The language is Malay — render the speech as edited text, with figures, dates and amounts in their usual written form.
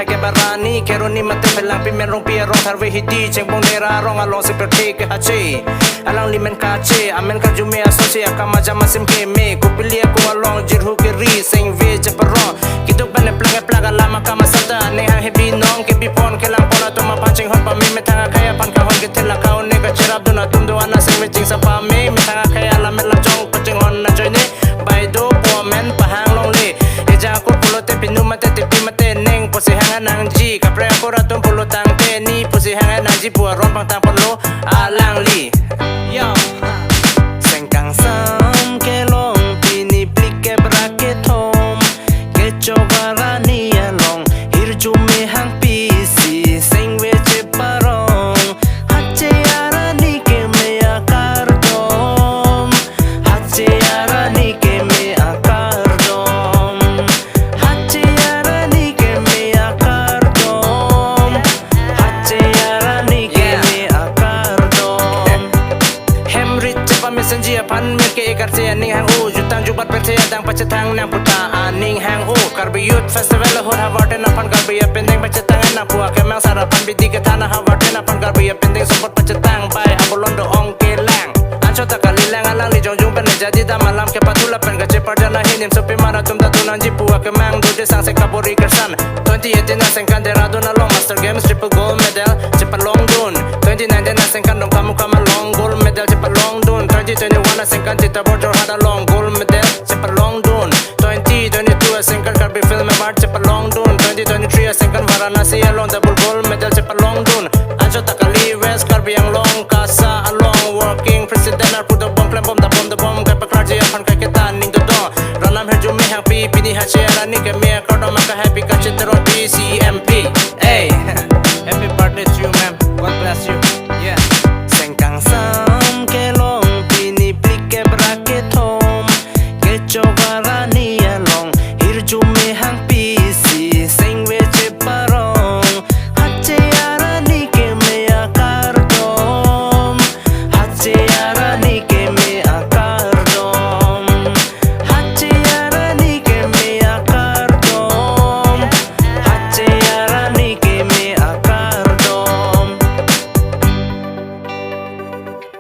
thai ke barani keroni mate pelang pi merong pi rong tharve hiti chengbong dera rong along se perti ke hache alang limen ka che amen ka jume asosia kama jama sim ke me kupilia ko along jirhu ke ri sing ve chaparo kituk bane plaga lama kama sata ne ha hebi nong ke bipon ke lang pona to ma panching hon pa me thanga kaya pan ka hon ke thela ka ne ka cherab duna tum do ana sing me ching sa pa me thanga kaya la me la chong paching hon na joine bai do po men pa hang long le eja ko pulo te pinu mate te pi mate neng posi hanga nang ji ka pre ko ra tum pulo tang te ni posi hanga nang ji pu ron pang tang polo alang li yo sengkang sam ke long pini plike brake thom ke chogarani along hirju me hang pisi sing we che parong hache arani ke me akar dom hache arani ke me akar dom hache arani ke me akar dom hache arani ke me akar dom hemrit chepa messenger pan me ke ekar se ning hang u jutang jubat perse dang pachetang nang puta aning hang u karbi youth festival hor hawate na pan karbi pendeng pachetang na puak kemang sarapan bidi ke tanah hawate na pan karbi pendeng support pachetang bai abolondo ong ke lang ancho takali lang alang li jong jung pen jadi da malam ke patula pen ke cepar jana hinim sopi mara tum da tunan ji puak kemang dode sang se kabori kersan 2018 na sengkan dera dona long master games triple gold medal cepat long dun 2019 na sengkan dong kamu kama long gold medal cepat long dun 2021 na sengkan tita border hada long gold medal cepat long dun 2022 na sengkan karbi film award cepat long dun 2023 na sengkan Varanasi along double gold medal cepat long dun ancho takali west karbi yang long kasa along working president ar pudo bom klem bom da bom kai pakarji apan kai ketan ning do ranam herju me happy pini ha share ni ke me kodo maka happy ka chitro DCMP hey happy birthday to you ma'am god bless you yeah sengkang sam ke long pini plike brake thom ke chogarani along hirju me hang pisi sing we che parong hache arani ke me akar dom hache arani